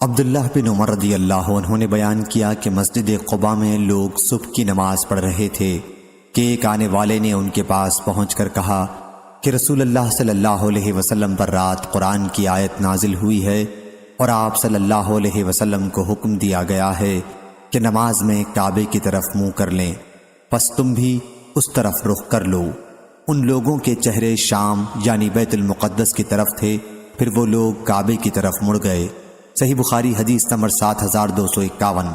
عبداللہ بن عمر رضی اللہ عنہ نے بیان کیا کہ مسجد قباء میں لوگ صبح کی نماز پڑھ رہے تھے کہ ایک آنے والے نے ان کے پاس پہنچ کر کہا کہ رسول اللہ صلی اللہ علیہ وسلم پر رات قرآن کی آیت نازل ہوئی ہے اور آپ صلی اللہ علیہ وسلم کو حکم دیا گیا ہے کہ نماز میں کعبے کی طرف منہ کر لیں، پس تم بھی اس طرف رخ کر لو۔ ان لوگوں کے چہرے شام یعنی بیت المقدس کی طرف تھے، پھر وہ لوگ کعبے کی طرف مڑ گئے۔ صحیح بخاری حدیث نمبر 7251۔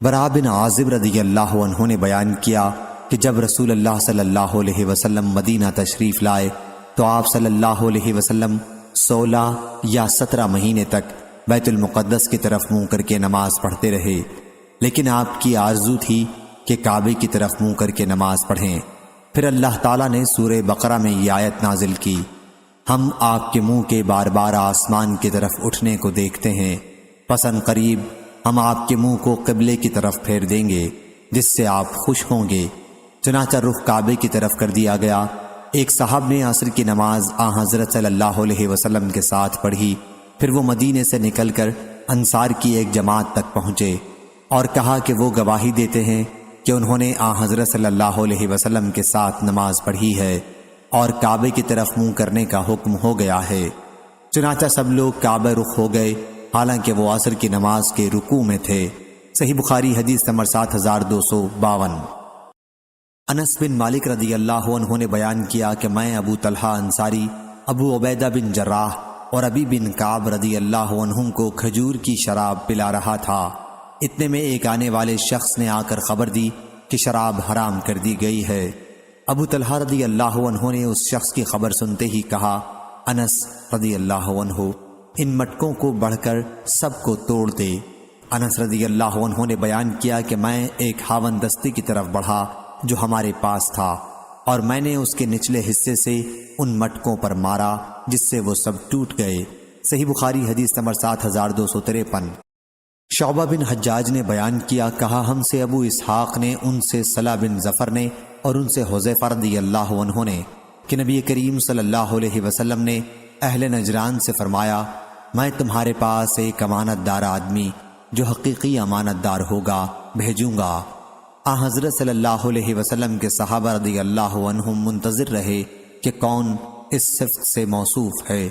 براء بن عازب رضی اللہ عنہ نے بیان کیا کہ جب رسول اللہ صلی اللہ علیہ وسلم مدینہ تشریف لائے تو آپ صلی اللہ علیہ وسلم 16 یا 17 مہینے تک بیت المقدس کی طرف منہ کر کے نماز پڑھتے رہے، لیکن آپ کی آرزو تھی کہ کعبے کی طرف منہ کر کے نماز پڑھیں۔ پھر اللہ تعالیٰ نے سورہ بقرہ میں یہ آیت نازل کی، ہم آپ کے منہ کے بار بار آسمان کی طرف اٹھنے کو دیکھتے ہیں، پس ان قریب ہم آپ کے منہ کو قبلے کی طرف پھیر دیں گے جس سے آپ خوش ہوں گے۔ چنانچہ رخ کعبے کی طرف کر دیا گیا۔ ایک صاحب نے عصر کی نماز حضرت صلی اللہ علیہ وسلم کے ساتھ پڑھی، پھر وہ مدینے سے نکل کر انصار کی ایک جماعت تک پہنچے اور کہا کہ وہ گواہی دیتے ہیں کہ انہوں نے حضرت صلی اللہ علیہ وسلم کے ساتھ نماز پڑھی ہے اور کعبے کی طرف منہ کرنے کا حکم ہو گیا ہے۔ چنانچہ سب لوگ کعبہ رخ ہو گئے، حالانکہ وہ عصر کی نماز کے رکوع میں تھے۔ صحیح بخاری حدیث نمبر 7252۔ انس بن مالک رضی اللہ عنہ نے بیان کیا کہ میں ابو طلحہ انصاری، ابو عبیدہ بن جراح اور ابی بن کعب رضی اللہ عنہم کو کھجور کی شراب پلا رہا تھا۔ اتنے میں ایک آنے والے شخص نے آ کر خبر دی کہ شراب حرام کر دی گئی ہے۔ ابو طلحہ رضی اللہ عنہ نے اس شخص کی خبر سنتے ہی کہا، انس رضی اللہ عنہ ان مٹکوں کو بڑھ کر سب کو توڑ دے۔ انس رضی اللہ عنہ نے بیان کیا کہ میں ایک ہاون دستی کی طرف بڑھا جو ہمارے پاس تھا، اور میں نے اس کے نچلے حصے سے ان مٹکوں پر مارا جس سے وہ سب ٹوٹ گئے۔ صحیح بخاری حدیث نمبر 7253۔ شعبہ بن حجاج نے بیان کیا، کہا ہم سے ابو اسحاق نے، ان سے صلہ بن ظفر نے اور ان سے حذیفہ رضی اللہ عنہ نے کہ نبی کریم صلی اللہ علیہ وسلم نے اہل نجران سے فرمایا، میں تمہارے پاس ایک امانت دار آدمی جو حقیقی امانت دار ہوگا بھیجوں گا۔ حضرت صلی اللہ علیہ وسلم کے صحابہ رضی اللہ عنہم منتظر رہے کہ کون اس صفت سے موصوف ہے،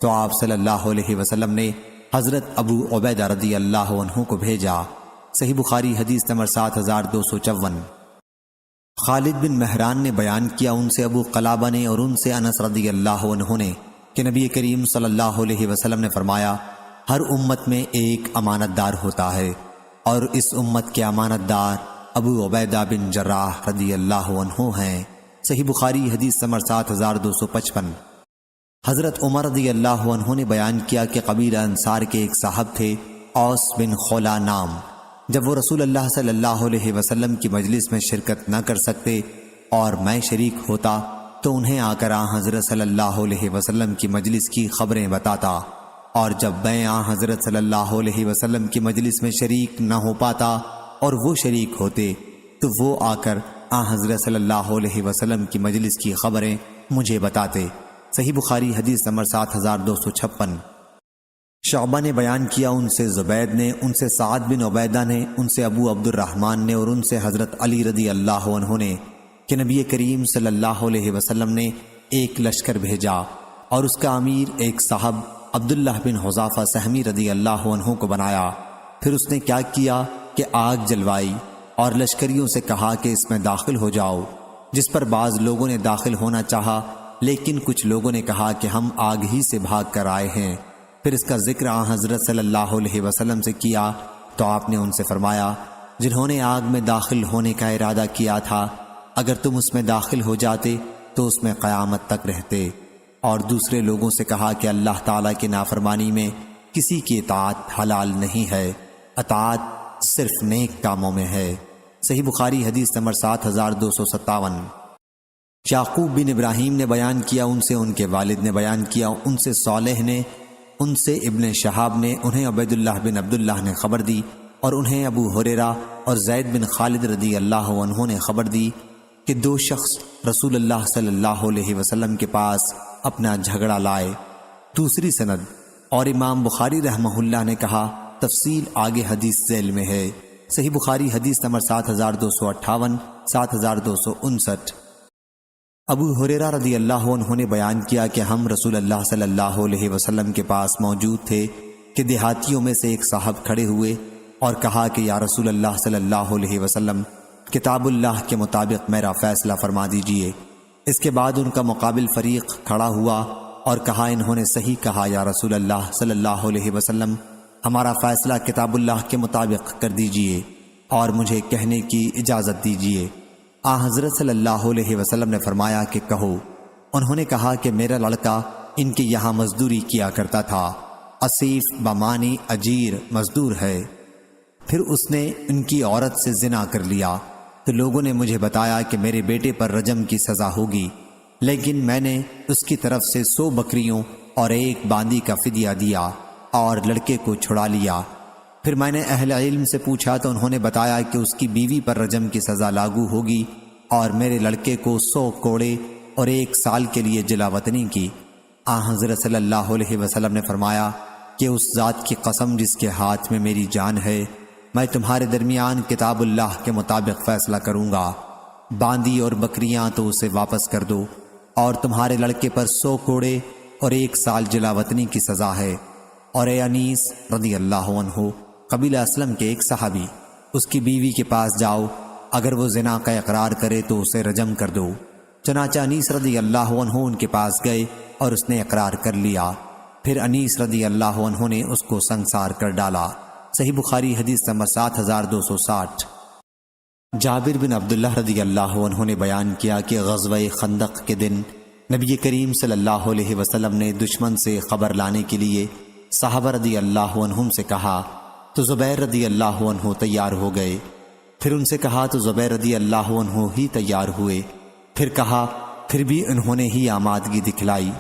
تو آپ صلی اللہ علیہ وسلم نے حضرت ابو عبیدہ رضی اللہ عنہ کو بھیجا۔ صحیح بخاری حدیث نمبر 7254۔ خالد بن مہران نے بیان کیا، ان سے ابو قلابہ نے اور ان سے انس رضی اللہ عنہ نے کہ نبی کریم صلی اللہ علیہ وسلم نے فرمایا، ہر امت میں ایک امانت دار ہوتا ہے اور اس امت کے امانت دار ابو عبیدہ بن جراح رضی اللہ عنہ ہیں۔ صحیح بخاری حدیث نمبر 7255۔ حضرت عمر رضی اللہ عنہ نے بیان کیا کہ قبیلہ انصار کے ایک صاحب تھے، اوس بن خولا نام۔ جب وہ رسول اللہ صلی اللہ علیہ وسلم کی مجلس میں شرکت نہ کر سکتے اور میں شریک ہوتا تو انہیں آ کر حضرت صلی اللہ علیہ وسلم کی مجلس کی خبریں بتاتا، اور جب میں حضرت صلی اللہ علیہ وسلم کی مجلس میں شریک نہ ہو پاتا اور وہ شریک ہوتے تو وہ آ کر حضرت صلی اللہ علیہ وسلم کی مجلس کی خبریں مجھے بتاتے۔ صحیح بخاری حدیث نمبر 7256۔ شعبہ نے بیان کیا، ان سے زبید نے، ان سے سعد بن عبیدہ نے، ان سے ابو عبد الرحمن نے اور ان سے حضرت علی رضی اللہ عنہ نے کہ نبی کریم صلی اللہ علیہ وسلم نے ایک لشکر بھیجا اور اس کا امیر ایک صاحب عبداللہ بن حذافہ سہمی رضی اللہ عنہ کو بنایا۔ پھر اس نے کیا کیا کہ آگ جلوائی اور لشکریوں سے کہا کہ اس میں داخل ہو جاؤ، جس پر بعض لوگوں نے داخل ہونا چاہا، لیکن کچھ لوگوں نے کہا کہ ہم آگ ہی سے بھاگ کر آئے ہیں۔ پھر اس کا ذکر حضرت صلی اللہ علیہ وسلم سے کیا تو آپ نے ان سے فرمایا، جنہوں نے آگ میں داخل ہونے کا ارادہ کیا تھا، اگر تم اس میں داخل ہو جاتے تو اس میں قیامت تک رہتے۔ اور دوسرے لوگوں سے کہا کہ اللہ تعالیٰ کی نافرمانی میں کسی کی اطاعت حلال نہیں ہے، اطاعت صرف نیک کاموں میں ہے۔ صحیح بخاری حدیث نمبر 7257۔ یعقوب بن ابراہیم نے بیان کیا، ان سے ان کے والد نے بیان کیا، ان سے صالح نے، ان سے ابن شہاب نے، انہیں عبید اللہ بن عبداللہ نے خبر دی، اور انہیں ابو ہریرہ اور زید بن خالد رضی اللہ عنہ نے خبر دی کہ دو شخص رسول اللہ صلی اللہ علیہ وسلم کے پاس اپنا جھگڑا لائے۔ دوسری سند اور امام بخاری رحمہ اللہ نے کہا تفصیل آگے حدیث ذیل میں ہے۔ صحیح بخاری حدیث نمبر 7258، 7259۔ ابو ہریرہ رضی اللہ عنہ نے بیان کیا کہ ہم رسول اللہ صلی اللہ علیہ وسلم کے پاس موجود تھے کہ دیہاتیوں میں سے ایک صاحب کھڑے ہوئے اور کہا کہ یا رسول اللہ صلی اللہ علیہ وسلم، کتاب اللہ کے مطابق میرا فیصلہ فرما دیجئے۔ اس کے بعد ان کا مقابل فریق کھڑا ہوا اور کہا انہوں نے صحیح کہا یا رسول اللہ صلی اللہ علیہ وسلم، ہمارا فیصلہ کتاب اللہ کے مطابق کر دیجئے اور مجھے کہنے کی اجازت دیجئے۔ حضرت صلی اللہ علیہ وسلم نے فرمایا کہ کہو۔ انہوں نے کہا کہ میرا لڑکا ان کے یہاں مزدوری کیا کرتا تھا، اسیف بمانی اجیر مزدور ہے۔ پھر اس نے ان کی عورت سے زنا کر لیا تو لوگوں نے مجھے بتایا کہ میرے بیٹے پر رجم کی سزا ہوگی، لیکن میں نے اس کی طرف سے 100 بکریوں اور 1 باندی کا فدیہ دیا اور لڑکے کو چھڑا لیا۔ پھر میں نے اہل علم سے پوچھا تو انہوں نے بتایا کہ اس کی بیوی پر رجم کی سزا لاگو ہوگی اور میرے لڑکے کو 100 کوڑے اور 1 سال کے لیے جلا وطنی کی۔ حضرت صلی اللہ علیہ وسلم نے فرمایا کہ اس ذات کی قسم جس کے ہاتھ میں میری جان ہے، میں تمہارے درمیان کتاب اللہ کے مطابق فیصلہ کروں گا۔ باندی اور بکریاں تو اسے واپس کر دو، اور تمہارے لڑکے پر 100 کوڑے اور 1 سال جلا وطنی کی سزا ہے۔ اور اے انیس رضی اللہ عنہ، قبیلہ اسلم کے ایک صحابی، اس کی بیوی کے پاس جاؤ، اگر وہ زنا کا اقرار کرے تو اسے رجم کر دو۔ چنانچہ انیس رضی اللہ عنہ ان کے پاس گئے اور اس نے اقرار کر لیا۔ پھر انیس رضی اللہ عنہ نے اس کو سنسار کر ڈالا۔ صحیح بخاری حدیث نمبر 7260۔ جابر بن عبداللہ رضی اللہ عنہ نے بیان کیا کہ غزوہ خندق کے دن نبی کریم صلی اللہ علیہ وسلم نے دشمن سے خبر لانے کے لیے صحابہ رضی اللہ عنہم سے کہا تو زبیر رضی اللہ عنہ تیار ہو گئے۔ پھر ان سے کہا تو زبیر رضی اللہ عنہ ہی تیار ہوئے۔ پھر کہا، پھر بھی انہوں نے ہی آمادگی دکھلائی۔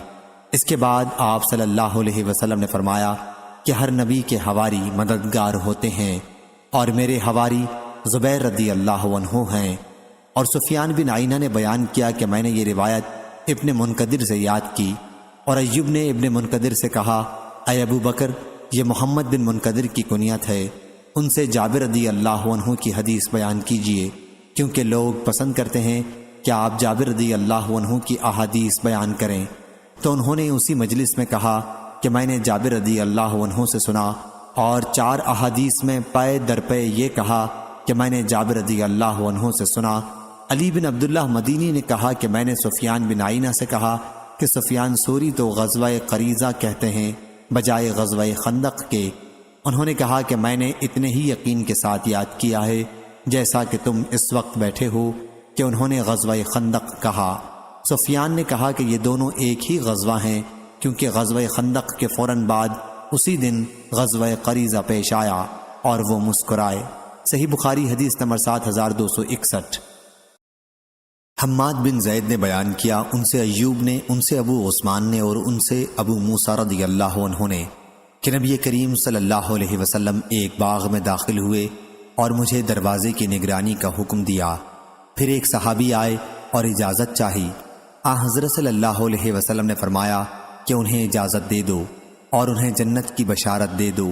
اس کے بعد آپ صلی اللہ علیہ وسلم نے فرمایا کہ ہر نبی کے حواری مددگار ہوتے ہیں، اور میرے حواری زبیر رضی اللہ عنہ ہیں۔ اور سفیان بن عینہ نے بیان کیا کہ میں نے یہ روایت ابن منقدر سے یاد کی، اور ایوب نے ابن منقدر سے کہا، اے ابو بکر، یہ محمد بن منقدر کی کنیت ہے، ان سے جابر رضی اللہ عنہ کی حدیث بیان کیجئے، کیونکہ لوگ پسند کرتے ہیں کہ آپ جابر رضی اللہ عنہ کی احادیث بیان کریں۔ تو انہوں نے اسی مجلس میں کہا کہ میں نے جابر رضی اللہ عنہ سے سنا، اور 4 احادیث میں پے در پے یہ کہا کہ میں نے جابر رضی اللہ عنہ سے سنا۔ علی بن عبداللہ مدینی نے کہا کہ میں نے سفیان بن عینہ سے کہا کہ سفیان سوری تو غزوہ قریظہ کہتے ہیں بجائے غزوہ خندق کے۔ انہوں نے کہا کہ میں نے اتنے ہی یقین کے ساتھ یاد کیا ہے جیسا کہ تم اس وقت بیٹھے ہو کہ انہوں نے غزوہ خندق کہا۔ سفیان نے کہا کہ یہ دونوں ایک ہی غزوہ ہیں، کیونکہ غزوہ خندق کے فوراً بعد اسی دن غزوہ قریظہ پیش آیا، اور وہ مسکرائے۔ صحیح بخاری حدیث نمبر 7261۔ حماد بن زید نے بیان کیا، ان سے ایوب نے، ان سے ابو عثمان نے، اور ان سے ابو موسیٰ رضی اللہ عنہ نے کہ نبی کریم صلی اللہ علیہ وسلم ایک باغ میں داخل ہوئے اور مجھے دروازے کی نگرانی کا حکم دیا۔ پھر ایک صحابی آئے اور اجازت چاہی۔ حضرت صلی اللہ علیہ وسلم نے فرمایا کہ انہیں اجازت دے دو اور انہیں جنت کی بشارت دے دو۔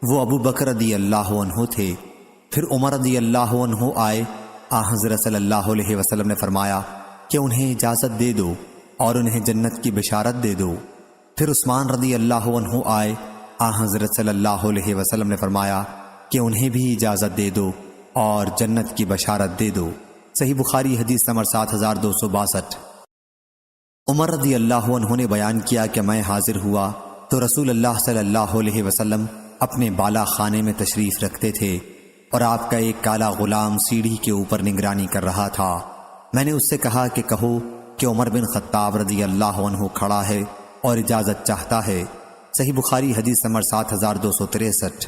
وہ ابو بکر رضی اللہ عنہ تھے۔ پھر عمر رضی اللہ عنہ آئے۔ حضرت صلی اللہ علیہ وسلم نے فرمایا کہ انہیں اجازت دے دو اور انہیں جنت کی بشارت دے دو۔ پھر عثمان رضی اللہ عنہ آئے۔ حضرت صلی اللہ علیہ وسلم نے فرمایا کہ انہیں بھی اجازت دے دو اور جنت کی بشارت دے دو۔ صحیح بخاری حدیث نمبر 7262۔ عمر رضی اللہ عنہ نے بیان کیا کہ میں حاضر ہوا تو رسول اللہ صلی اللہ علیہ وسلم اپنے بالا خانے میں تشریف رکھتے تھے، اور آپ کا ایک کالا غلام سیڑھی کے اوپر نگرانی کر رہا تھا۔ میں نے اس سے کہا کہ کہو کہ عمر بن خطاب رضی اللہ عنہ کھڑا ہے اور اجازت چاہتا ہے۔ صحیح بخاری حدیث نمبر 7263۔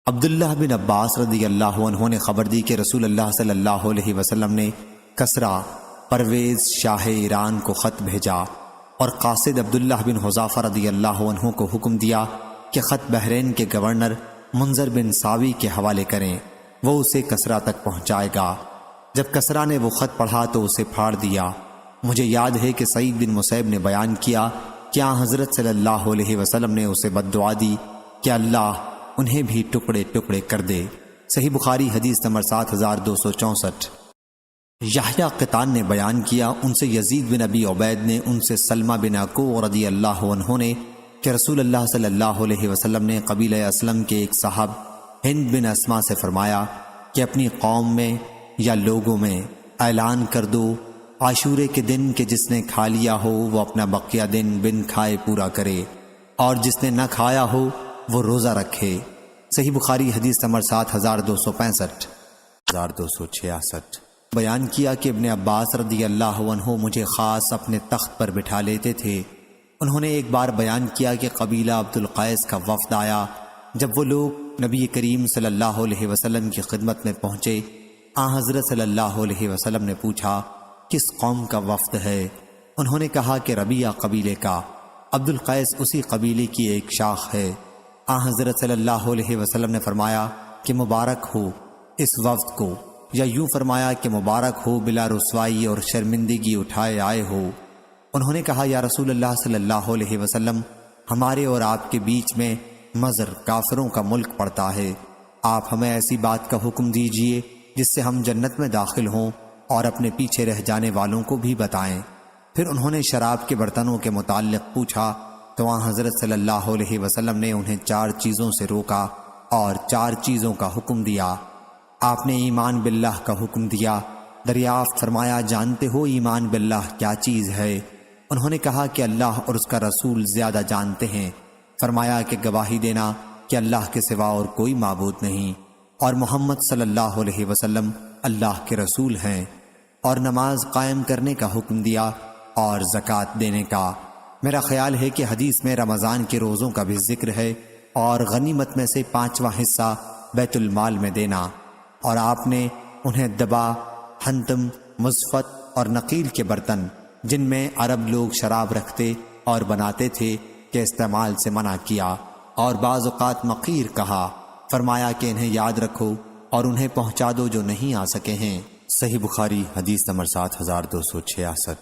عبداللہ بن عباس رضی اللہ عنہ نے خبر دی کہ رسول اللہ صلی اللہ علیہ وسلم نے کسریٰ پرویز شاہ ایران کو خط بھیجا، اور قاصد عبداللہ بن حذافہ رضی اللہ عنہ کو حکم دیا کہ خط بحرین کے گورنر منذر بن ساوی کے حوالے کریں، وہ اسے کسریٰ تک پہنچائے گا۔ جب کسریٰ نے وہ خط پڑھا تو اسے پھاڑ دیا۔ مجھے یاد ہے کہ سعید بن مسیب نے بیان کیا کہ حضرت صلی اللہ علیہ وسلم نے اسے بد دعا دی کہ اللہ انہیں بھی ٹکڑے ٹکڑے کر دے۔ صحیح بخاری حدیث نمبر 7264۔ یحییٰ قطان نے بیان کیا، ان سے یزید بن ابی عبید نے، ان سے سلمہ بن اکوع رضی اللہ عنہ نے کہ رسول اللہ صلی اللہ علیہ وسلم نے قبیلہ اسلم کے ایک صاحب ہند بن اسما سے فرمایا کہ اپنی قوم میں یا لوگوں میں اعلان کر دو عاشورے کے دن کہ جس نے کھا لیا ہو وہ اپنا بقیہ دن بن کھائے پورا کرے، اور جس نے نہ کھایا ہو وہ روزہ رکھے۔ صحیح بخاری حدیث نمبر 7265۔ 1266 بیان کیا کہ ابن عباس رضی اللہ عنہ مجھے خاص اپنے تخت پر بٹھا لیتے تھے۔ انہوں نے ایک بار بیان کیا کہ قبیلہ عبد القیس کا وفد آیا۔ جب وہ لوگ نبی کریم صلی اللہ علیہ وسلم کی خدمت میں پہنچے، حضرت صلی اللہ علیہ وسلم نے پوچھا کس قوم کا وفد ہے؟ انہوں نے کہا کہ ربیعہ قبیلے کا۔ عبد القیس اسی قبیلے کی ایک شاخ ہے۔ حضرت صلی اللہ علیہ وسلم نے فرمایا کہ مبارک ہو اس وفد کو، یا یوں فرمایا کہ مبارک ہو بلا رسوائی اور شرمندگی اٹھائے آئے ہو۔ انہوں نے کہا یا رسول اللہ صلی اللہ علیہ وسلم، ہمارے اور آپ کے بیچ میں مضر کافروں کا ملک پڑتا ہے، آپ ہمیں ایسی بات کا حکم دیجئے جس سے ہم جنت میں داخل ہوں اور اپنے پیچھے رہ جانے والوں کو بھی بتائیں۔ پھر انہوں نے شراب کے برتنوں کے متعلق پوچھا تو حضرت صلی اللہ علیہ وسلم نے انہیں 4 چیزوں سے روکا اور 4 چیزوں کا حکم دیا۔ آپ نے ایمان باللہ کا حکم دیا۔ دریافت فرمایا جانتے ہو ایمان باللہ کیا چیز ہے؟ انہوں نے کہا کہ اللہ اور اس کا رسول زیادہ جانتے ہیں۔ فرمایا کہ گواہی دینا کہ اللہ کے سوا اور کوئی معبود نہیں، اور محمد صلی اللہ علیہ وسلم اللہ کے رسول ہیں، اور نماز قائم کرنے کا حکم دیا اور زکوٰۃ دینے کا۔ میرا خیال ہے کہ حدیث میں رمضان کے روزوں کا بھی ذکر ہے، اور غنیمت میں سے 5واں حصہ بیت المال میں دینا۔ اور آپ نے انہیں دبا، حنتم، مصفت اور نقیل کے برتن جن میں عرب لوگ شراب رکھتے اور بناتے تھے کے استعمال سے منع کیا، اور بعض اوقات مقیر کہا۔ فرمایا کہ انہیں یاد رکھو اور انہیں پہنچا دو جو نہیں آ سکے ہیں۔ صحیح بخاری حدیث نمبر 7266۔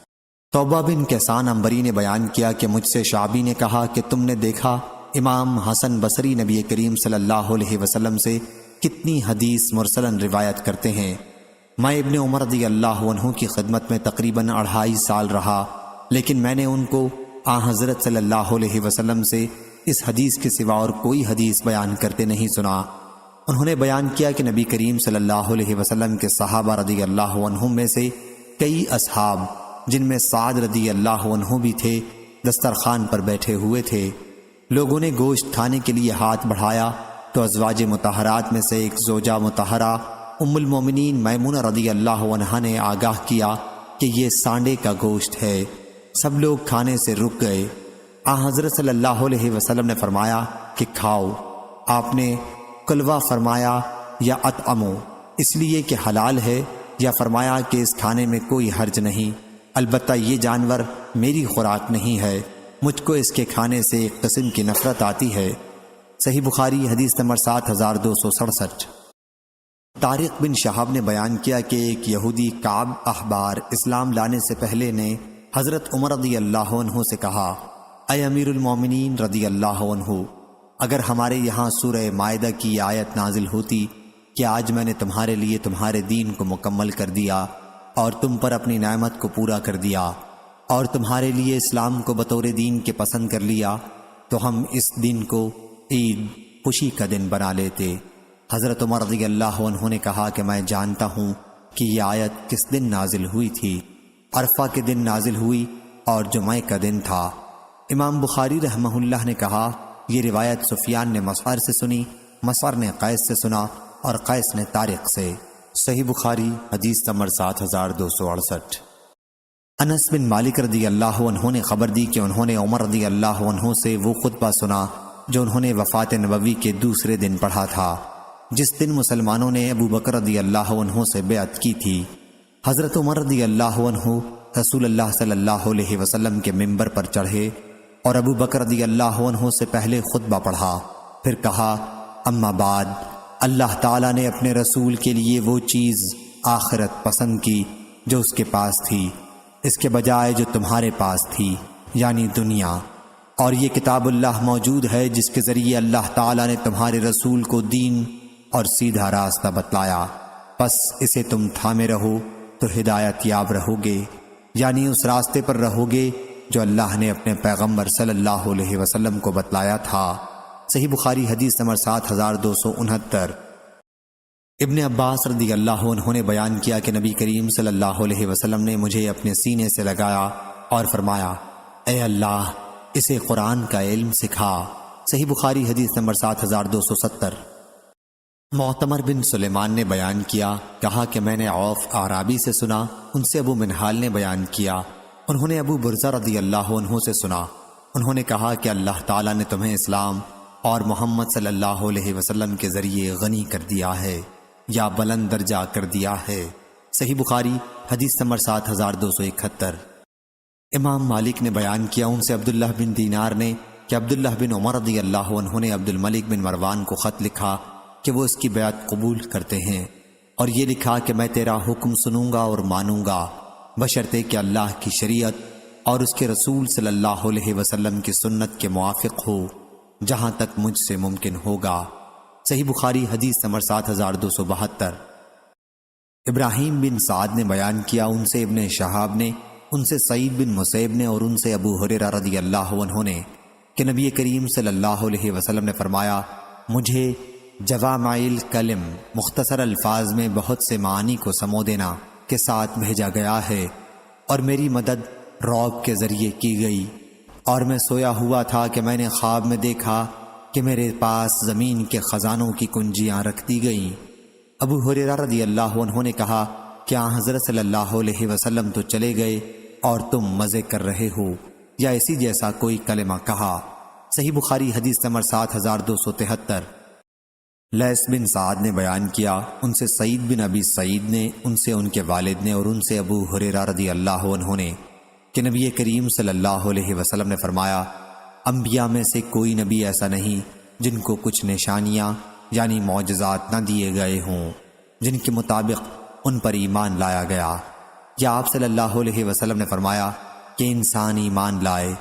توبہ بن کیسان عنبری نے بیان کیا کہ مجھ سے شعبی نے کہا کہ تم نے دیکھا امام حسن بصری نبی کریم صلی اللہ علیہ وسلم سے کتنی حدیث مرسلن روایت کرتے ہیں۔ میں ابن عمر رضی اللہ عنہ کی خدمت میں تقریباً 2.5 سال رہا، لیکن میں نے ان کو حضرت صلی اللہ علیہ وسلم سے اس حدیث کے سوا اور کوئی حدیث بیان کرتے نہیں سنا۔ انہوں نے بیان کیا کہ نبی کریم صلی اللہ علیہ وسلم کے صحابہ رضی اللہ عنہم میں سے کئی اصحاب، جن میں سعد رضی اللہ عنہ بھی تھے، دسترخوان پر بیٹھے ہوئے تھے۔ لوگوں نے گوشت کھانے کے لیے ہاتھ بڑھایا تو ازواج مطہرات میں سے ایک زوجہ مطہرہ ام المومنین میمونہ رضی اللہ عنہا نے آگاہ کیا کہ یہ سانڈے کا گوشت ہے۔ سب لوگ کھانے سے رک گئے۔ حضرت صلی اللہ علیہ وسلم نے فرمایا کہ کھاؤ۔ آپ نے کلوہ فرمایا یا اطعمو، اس لیے کہ حلال ہے، یا فرمایا کہ اس کھانے میں کوئی حرج نہیں، البتہ یہ جانور میری خوراک نہیں ہے، مجھ کو اس کے کھانے سے ایک قسم کی نفرت آتی ہے۔ صحیح بخاری حدیث نمبر 7267۔ طارق بن شہاب نے بیان کیا کہ ایک یہودی کعب احبار اسلام لانے سے پہلے نے حضرت عمر رضی اللہ عنہ سے کہا، اے امیر المومنین رضی اللہ عنہ، اگر ہمارے یہاں سورہ مائدہ کی آیت نازل ہوتی کہ آج میں نے تمہارے لیے تمہارے دین کو مکمل کر دیا اور تم پر اپنی نعمت کو پورا کر دیا اور تمہارے لیے اسلام کو بطور دین کے پسند کر لیا، تو ہم اس دن کو عید خوشی کا دن بنا لیتے۔ حضرت عمر رضی اللہ عنہ نے کہا کہ میں جانتا ہوں کہ یہ آیت کس دن نازل ہوئی تھی۔ عرفہ کے دن نازل ہوئی اور جمعہ کا دن تھا۔ امام بخاری رحمہ اللہ نے کہا یہ روایت سفیان نے مسعر سے سنی، مسعر نے قیس سے سنا اور قیس نے طارق سے۔ صحیح بخاری حدیث نمبر 7268۔ انس بن مالک رضی اللہ عنہ نے خبر دی کہ انہوں نے عمر رضی اللہ عنہ سے وہ خطبہ سنا جو انہوں نے وفات نبوی کے دوسرے دن پڑھا تھا، جس دن مسلمانوں نے ابو بکر رضی اللہ عنہ سے بیعت کی تھی۔ حضرت عمر رضی اللہ عنہ رسول اللہ صلی اللہ علیہ وسلم کے منبر پر چڑھے اور ابو بکر رضی اللہ عنہ سے پہلے خطبہ پڑھا، پھر کہا، اما بعد، اللہ تعالیٰ نے اپنے رسول کے لیے وہ چیز آخرت پسند کی جو اس کے پاس تھی، اس کے بجائے جو تمہارے پاس تھی، یعنی دنیا۔ اور یہ کتاب اللہ موجود ہے جس کے ذریعے اللہ تعالیٰ نے تمہارے رسول کو دین اور سیدھا راستہ بتلایا، پس اسے تم تھامے رہو تو ہدایت یاب رہو گے، یعنی اس راستے پر رہو گے جو اللہ نے اپنے پیغمبر صلی اللہ علیہ وسلم کو بتلایا تھا۔ صحیح بخاری حدیث نمبر 7269۔ ابن عباس رضی اللہ عنہ نے بیان کیا کہ نبی کریم صلی اللہ علیہ وسلم نے مجھے اپنے سینے سے لگایا اور فرمایا، اے اللہ اسے قرآن کا علم سکھا۔ صحیح بخاری حدیث نمبر 7270۔ معتمر بن سلیمان نے بیان کیا، کہا کہ میں نے عوف اعرابی سے سنا، ان سے ابو منہال نے بیان کیا، انہوں نے ابو برزہ رضی اللہ عنہ سے سنا، انہوں نے کہا کہ اللہ تعالیٰ نے تمہیں اسلام اور محمد صلی اللہ علیہ وسلم کے ذریعے غنی کر دیا ہے یا بلند درجہ کر دیا ہے۔ صحیح بخاری حدیث نمبر 7271۔ امام مالک نے بیان کیا، ان سے عبداللہ بن دینار نے کہ عبداللہ بن عمر رضی اللہ عنہ نے عبد الملک بن مروان کو خط لکھا کہ وہ اس کی بیعت قبول کرتے ہیں، اور یہ لکھا کہ میں تیرا حکم سنوں گا اور مانوں گا بشرطے کہ اللہ کی شریعت اور اس کے رسول صلی اللہ علیہ وسلم کی سنت کے موافق ہو، جہاں تک مجھ سے ممکن ہوگا۔ صحیح بخاری حدیث نمبر 7272۔ ابراہیم بن سعد نے بیان کیا، ان سے ابن شہاب نے، ان سے سعید بن مسیب نے، اور ان سے ابو ہریرہ رضی اللہ عنہ نے کہ نبی کریم صلی اللہ علیہ وسلم نے فرمایا، مجھے جوامع الکلم مختصر الفاظ میں بہت سے معانی کو سمو دینا کے ساتھ بھیجا گیا ہے، اور میری مدد رعب کے ذریعے کی گئی، اور میں سویا ہوا تھا کہ میں نے خواب میں دیکھا کہ میرے پاس زمین کے خزانوں کی کنجیاں رکھ دی گئیں۔ ابو ہریرہ رضی اللہ عنہ نے کہا کہ حضرت صلی اللہ علیہ وسلم تو چلے گئے اور تم مزے کر رہے ہو، یا اسی جیسا کوئی کلمہ کہا۔ صحیح بخاری حدیث نمبر 7273۔ لیث بن سعد نے بیان کیا، ان سے سعید بن ابی سعید نے، ان سے ان کے والد نے، اور ان سے ابو ہریرہ رضی اللہ عنہ نے کہ نبی کریم صلی اللہ علیہ وسلم نے فرمایا، انبیاء میں سے کوئی نبی ایسا نہیں جن کو کچھ نشانیاں یعنی معجزات نہ دیے گئے ہوں جن کے مطابق ان پر ایمان لایا گیا، یا آپ صلی اللہ علیہ وسلم نے فرمایا کہ انسان ایمان لائے،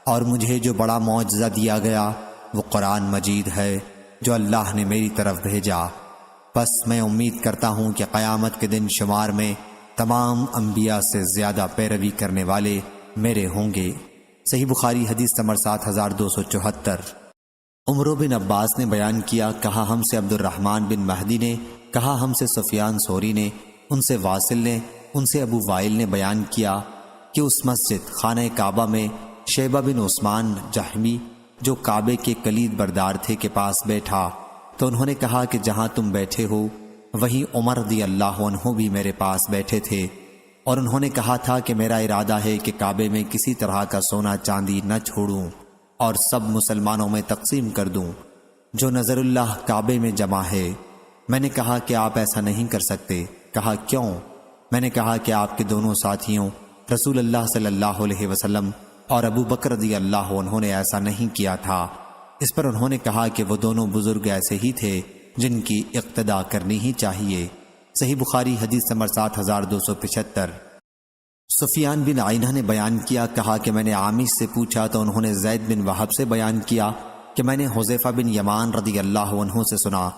اور مجھے جو بڑا معجزہ دیا گیا وہ قرآن مجید ہے جو اللہ نے میری طرف بھیجا، بس میں امید کرتا ہوں کہ قیامت کے دن شمار میں تمام انبیاء سے زیادہ پیروی کرنے والے میرے ہوں گے۔ صحیح بخاری حدیث نمبر 7274۔ عمر بن عباس نے بیان کیا، کہا ہم سے عبد الرحمن بن مہدی نے، کہا ہم سے سفیان ثوری نے، ان سے واصل نے، ان سے ابو وائل نے بیان کیا کہ اس مسجد خانہ کعبہ میں شیبہ بن عثمان جہمی جو کعبے کے کلید بردار تھے کے پاس بیٹھا، تو انہوں نے کہا کہ جہاں تم بیٹھے ہو وہیں عمر رضی اللہ عنہ بھی میرے پاس بیٹھے تھے، اور انہوں نے کہا تھا کہ میرا ارادہ ہے کہ کعبے میں کسی طرح کا سونا چاندی نہ چھوڑوں اور سب مسلمانوں میں تقسیم کر دوں جو نظر اللہ کعبے میں جمع ہے۔ میں نے کہا کہ آپ ایسا نہیں کر سکتے۔ کہا کیوں؟ میں نے کہا کہ آپ کے دونوں ساتھیوں رسول اللہ صلی اللہ علیہ وسلم اور ابو بکر رضی اللہ عنہ نے ایسا نہیں کیا تھا۔ اس پر انہوں نے کہا کہ وہ دونوں بزرگ ایسے ہی تھے جن کی اقتداء کرنی ہی چاہیے۔ صحیح بخاری حدیث نمبر 7275۔ سفیان بن عینہ نے بیان کیا، کہا کہ میں نے عامش سے پوچھا تو انہوں نے زید بن وہب سے بیان کیا کہ میں نے حذیفہ بن یمان رضی اللہ عنہ سے سنا،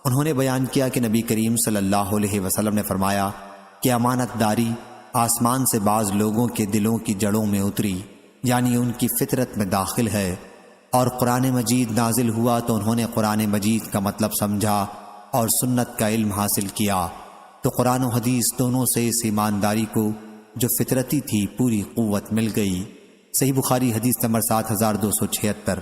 انہوں نے بیان کیا کہ نبی کریم صلی اللہ علیہ وسلم نے فرمایا کہ امانت داری آسمان سے بعض لوگوں کے دلوں کی جڑوں میں اتری، یعنی ان کی فطرت میں داخل ہے، اور قرآن مجید نازل ہوا تو انہوں نے قرآن مجید کا مطلب سمجھا اور سنت کا علم حاصل کیا، تو قرآن و حدیث دونوں سے اس ایمانداری کو جو فطرتی تھی پوری قوت مل گئی۔ صحیح بخاری حدیث نمبر 7276۔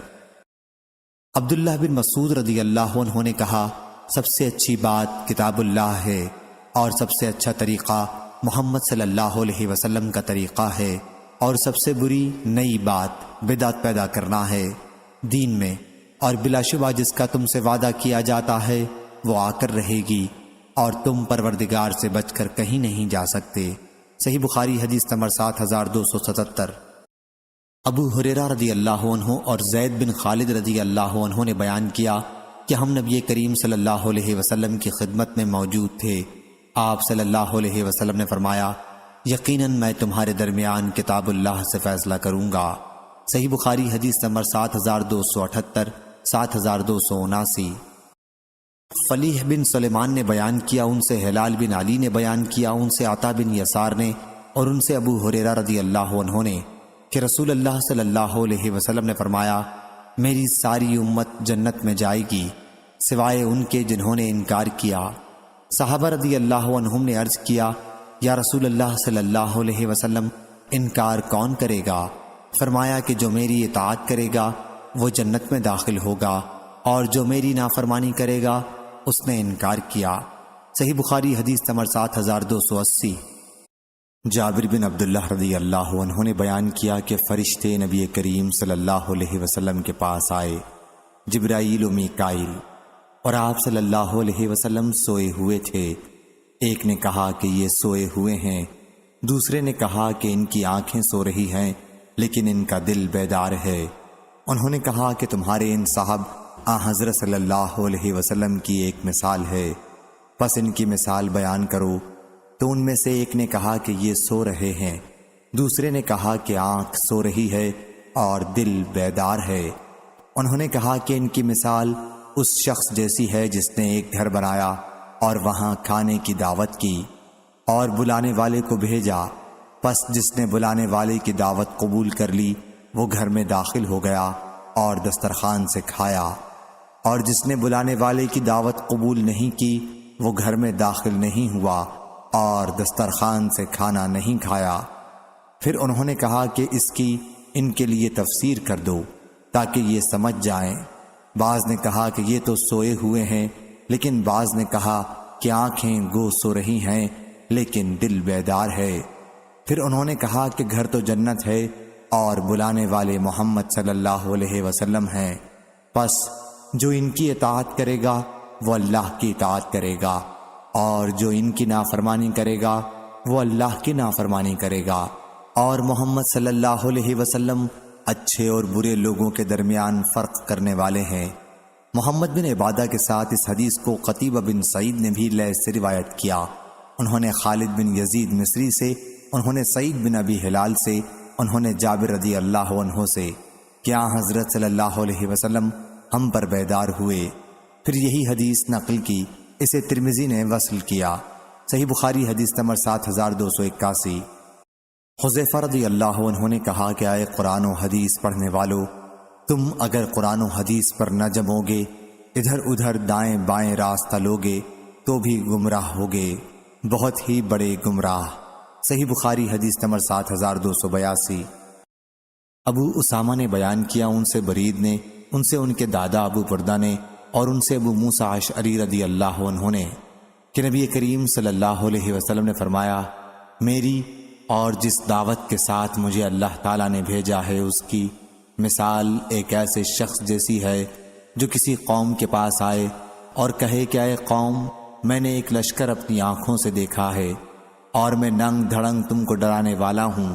عبداللہ بن مسعود رضی اللہ عنہ نے کہا، سب سے اچھی بات کتاب اللہ ہے، اور سب سے اچھا طریقہ محمد صلی اللہ علیہ وسلم کا طریقہ ہے، اور سب سے بری نئی بات بدعت پیدا کرنا ہے دین میں، اور بلا شبہ جس کا تم سے وعدہ کیا جاتا ہے وہ آ کر رہے گی، اور تم پروردگار سے بچ کر کہیں نہیں جا سکتے۔ صحیح بخاری حدیث نمبر 7277۔ ابو ہریرہ رضی اللہ عنہ اور زید بن خالد رضی اللہ عنہ نے بیان کیا کہ ہم نبی کریم صلی اللہ علیہ وسلم کی خدمت میں موجود تھے۔ آپ صلی اللہ علیہ وسلم نے فرمایا، یقیناً میں تمہارے درمیان کتاب اللہ سے فیصلہ کروں گا، صحیح بخاری حدیث نمبر 7278 7279۔ فلیح بن سلیمان نے بیان کیا، ان سے ہلال بن علی نے بیان کیا، ان سے عطا بن یسار نے اور ان سے ابو ہریرہ رضی اللہ عنہ نے کہ رسول اللہ صلی اللہ علیہ وسلم نے فرمایا، میری ساری امت جنت میں جائے گی سوائے ان کے جنہوں نے انکار کیا۔ صحابہ رضی اللہ عنہم نے عرض کیا، یا رسول اللہ صلی اللہ علیہ وسلم انکار کون کرے گا؟ فرمایا کہ جو میری اطاعت کرے گا وہ جنت میں داخل ہوگا، اور جو میری نافرمانی کرے گا اس نے انکار کیا۔ صحیح بخاری حدیث نمبر 7280۔ جابر بن عبداللہ رضی اللہ عنہ نے بیان کیا کہ فرشتے نبی کریم صلی اللہ علیہ وسلم کے پاس آئے، جبرائیل و میکائیل، اور آپ صلی اللہ علیہ وسلم سوئے ہوئے تھے۔ ایک نے کہا کہ یہ سوئے ہوئے ہیں، دوسرے نے کہا کہ ان کی آنکھیں سو رہی ہیں لیکن ان کا دل بیدار ہے۔ انہوں نے کہا کہ تمہارے ان صاحب حضرت صلی اللہ علیہ وسلم کی ایک مثال ہے، پس ان کی مثال بیان کرو۔ تو ان میں سے ایک نے کہا کہ یہ سو رہے ہیں، دوسرے نے کہا کہ آنکھ سو رہی ہے اور دل بیدار ہے۔ انہوں نے کہا کہ ان کی مثال اس شخص جیسی ہے جس نے ایک گھر بنایا اور وہاں کھانے کی دعوت کی اور بلانے والے کو بھیجا، پس جس نے بلانے والے کی دعوت قبول کر لی وہ گھر میں داخل ہو گیا اور دسترخوان سے کھایا، اور جس نے بلانے والے کی دعوت قبول نہیں کی وہ گھر میں داخل نہیں ہوا اور دسترخوان سے کھانا نہیں کھایا۔ پھر انہوں نے کہا کہ اس کی ان کے لیے تفسیر کر دو تاکہ یہ سمجھ جائیں۔ بعض نے کہا کہ یہ تو سوئے ہوئے ہیں، لیکن بعض نے کہا کہ آنکھیں گو سو رہی ہیں لیکن دل بیدار ہے۔ پھر انہوں نے کہا کہ گھر تو جنت ہے اور بلانے والے محمد صلی اللہ علیہ وسلم ہیں، پس جو ان کی اطاعت کرے گا وہ اللہ کی اطاعت کرے گا، اور جو ان کی نافرمانی کرے گا وہ اللہ کی نافرمانی کرے گا، اور محمد صلی اللہ علیہ وسلم اچھے اور برے لوگوں کے درمیان فرق کرنے والے ہیں۔ محمد بن عبادہ کے ساتھ اس حدیث کو قتیبہ بن سعید نے بھی لیث سے روایت کیا۔ انہوں نے خالد بن یزید مصری سے، انہوں نے سعید بن ابی ہلال سے، انہوں نے جابر رضی اللہ عنہ سے کیا حضرت صلی اللہ علیہ وسلم ہم پر بیدار ہوئے، پھر یہی حدیث نقل کی۔ اسے ترمذی نے وصل کیا۔ صحیح بخاری حدیث نمبر 7281۔ حذیفہ رضی اللہ عنہ نے کہا کہ آئے قرآن و حدیث پڑھنے والو، تم اگر قرآن و حدیث پر نہ جمو گے، ادھر ادھر دائیں بائیں راستہ لوگے تو بھی گمراہ ہوگے، بہت ہی بڑے گمراہ۔ صحیح بخاری حدیث نمبر 7282۔ ابو اسامہ نے بیان کیا، ان سے برید نے، ان سے ان کے دادا ابو بردہ نے، اور ان سے ابو موسیٰ اشعری رضی اللہ عنہ نے کہ نبی کریم صلی اللہ علیہ وسلم نے فرمایا، میری اور جس دعوت کے ساتھ مجھے اللہ تعالیٰ نے بھیجا ہے اس کی مثال ایک ایسے شخص جیسی ہے جو کسی قوم کے پاس آئے اور کہے کہ اے قوم، میں نے ایک لشکر اپنی آنکھوں سے دیکھا ہے اور میں ننگ دھڑنگ تم کو ڈرانے والا ہوں،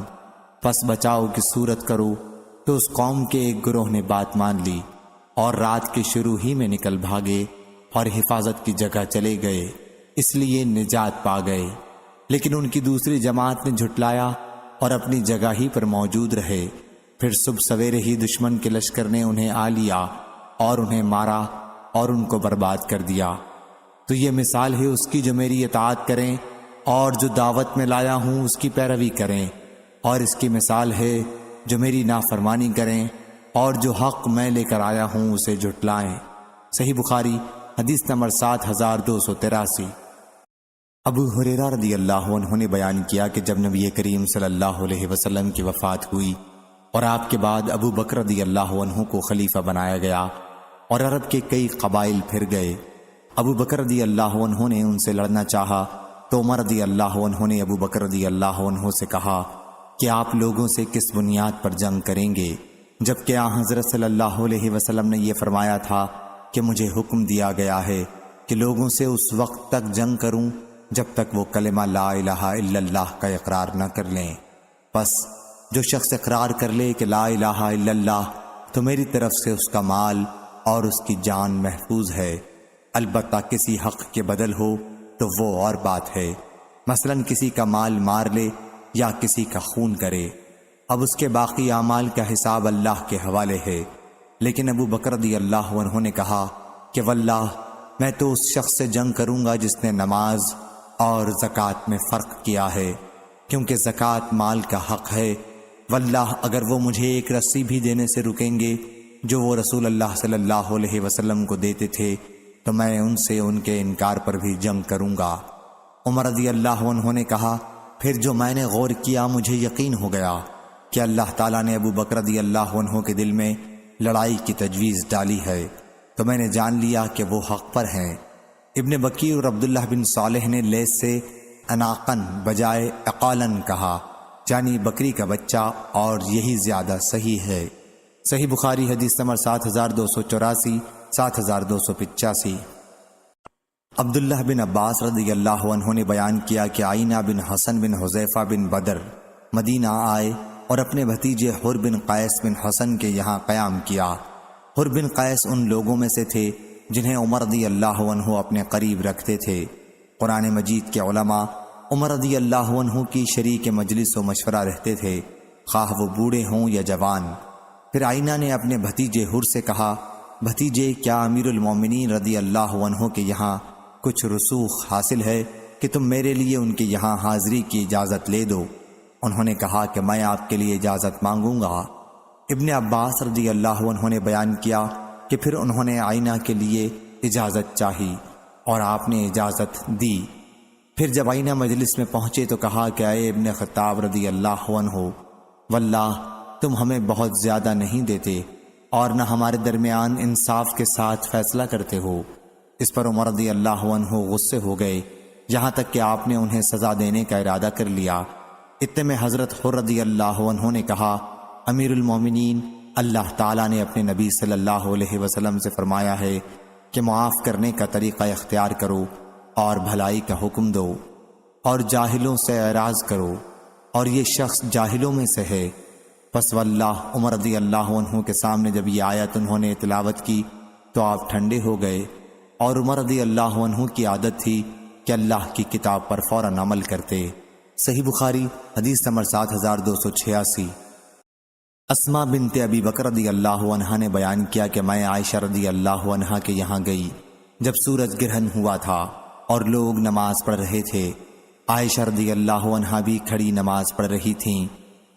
پس بچاؤ کی صورت کرو۔ تو اس قوم کے ایک گروہ نے بات مان لی اور رات کے شروع ہی میں نکل بھاگے اور حفاظت کی جگہ چلے گئے، اس لیے نجات پا گئے۔ لیکن ان کی دوسری جماعت نے جھٹلایا اور اپنی جگہ ہی پر موجود رہے۔ پھر صبح سویرے ہی دشمن کے لشکر نے انہیں آ لیا اور انہیں مارا اور ان کو برباد کر دیا۔ تو یہ مثال ہے اس کی جو میری اطاعت کریں اور جو دعوت میں لایا ہوں اس کی پیروی کریں، اور اس کی مثال ہے جو میری نافرمانی کریں اور جو حق میں لے کر آیا ہوں اسے جھٹلائیں۔ صحیح بخاری حدیث نمبر 7283۔ ابو ہریرہ رضی اللہ عنہ نے بیان کیا کہ جب نبی کریم صلی اللہ علیہ وسلم کی وفات ہوئی اور آپ کے بعد ابو بکر رضی اللہ عنہ کو خلیفہ بنایا گیا اور عرب کے کئی قبائل پھر گئے، ابو بکر رضی اللہ عنہ نے ان سے لڑنا چاہا تو عمر رضی اللہ عنہ نے ابو بکر رضی اللہ عنہ سے کہا کہ آپ لوگوں سے کس بنیاد پر جنگ کریں گے، جبکہ حضرت صلی اللہ علیہ وسلم نے یہ فرمایا تھا کہ مجھے حکم دیا گیا ہے کہ لوگوں سے اس وقت تک جنگ کروں جب تک وہ کلمہ لا الہ الا اللہ کا اقرار نہ کر لیں۔ پس جو شخص اقرار کر لے کہ لا الہ الا اللہ تو میری طرف سے اس کا مال اور اس کی جان محفوظ ہے، البتہ کسی حق کے بدل ہو تو وہ اور بات ہے، مثلا کسی کا مال مار لے یا کسی کا خون کرے، اب اس کے باقی اعمال کا حساب اللہ کے حوالے ہے۔ لیکن ابو بکر رضی اللہ عنہ نے کہا کہ واللہ میں تو اس شخص سے جنگ کروں گا جس نے نماز اور زکوٰۃ میں فرق کیا ہے، کیونکہ زکوٰۃ مال کا حق ہے۔ واللہ اگر وہ مجھے ایک رسی بھی دینے سے رکیں گے جو وہ رسول اللہ صلی اللہ علیہ وسلم کو دیتے تھے تو میں ان سے ان کے انکار پر بھی جنگ کروں گا۔ عمر رضی اللہ عنہ نے کہا پھر جو میں نے غور کیا مجھے یقین ہو گیا کہ اللہ تعالیٰ نے ابو بکر رضی اللہ عنہ کے دل میں لڑائی کی تجویز ڈالی ہے، تو میں نے جان لیا کہ وہ حق پر ہیں۔ ابن بکیر اور عبداللہ بن صالح نے لیس سے اناقن بجائے اقالن کہا، یعنی بکری کا بچہ، اور یہی زیادہ صحیح ہے۔ صحیح بخاری حدیث نمبر 7284، 7285۔ عبداللہ بن عباس رضی اللہ عنہ نے بیان کیا کہ آئینہ بن حسن بن حذیفہ بن بدر مدینہ آئے اور اپنے بھتیجے حر بن قیس بن حسن کے یہاں قیام کیا۔ حر بن قیس ان لوگوں میں سے تھے جنہیں عمر رضی اللہ عنہ اپنے قریب رکھتے تھے۔ قرآن مجید کے علماء عمر رضی اللہ عنہ کی شریک مجلس و مشورہ رہتے تھے، خواہ وہ بوڑھے ہوں یا جوان۔ پھر آئینہ نے اپنے بھتیجے حر سے کہا، بھتیجے کیا امیر المومنین رضی اللہ عنہ کے یہاں کچھ رسوخ حاصل ہے کہ تم میرے لیے ان کے یہاں حاضری کی اجازت لے دو؟ انہوں نے کہا کہ میں آپ کے لیے اجازت مانگوں گا۔ ابن عباس رضی اللہ عنہ نے بیان کیا کہ پھر انہوں نے آئینہ کے لیے اجازت چاہی اور آپ نے اجازت دی۔ پھر جب آئینہ مجلس میں پہنچے تو کہا کہ اے ابن خطاب رضی اللہ عنہ، واللہ تم ہمیں بہت زیادہ نہیں دیتے اور نہ ہمارے درمیان انصاف کے ساتھ فیصلہ کرتے ہو۔ اس پر عمر رضی اللہ عنہ غصے ہو گئے، یہاں تک کہ آپ نے انہیں سزا دینے کا ارادہ کر لیا۔ اتنے میں حضرت حر رضی اللہ عنہ نے کہا، امیر المومنین، اللہ تعالیٰ نے اپنے نبی صلی اللہ علیہ وسلم سے فرمایا ہے کہ معاف کرنے کا طریقہ اختیار کرو اور بھلائی کا حکم دو اور جاہلوں سے اعراض کرو، اور یہ شخص جاہلوں میں سے ہے۔ پس واللہ عمر رضی اللہ عنہ کے سامنے جب یہ آیت انہوں نے تلاوت کی تو آپ ٹھنڈے ہو گئے، اور عمر رضی اللہ عنہ کی عادت تھی کہ اللہ کی کتاب پر فوراً عمل کرتے۔ صحیح بخاری حدیث نمبر 7286۔ اسماء بنت ابی بکر رضی اللہ عنہ نے بیان کیا کہ میں عائشہ رضی اللہ عنہ کے یہاں گئی جب سورج گرہن ہوا تھا اور لوگ نماز پڑھ رہے تھے۔ عائشہ رضی اللہ عنہ بھی کھڑی نماز پڑھ رہی تھیں۔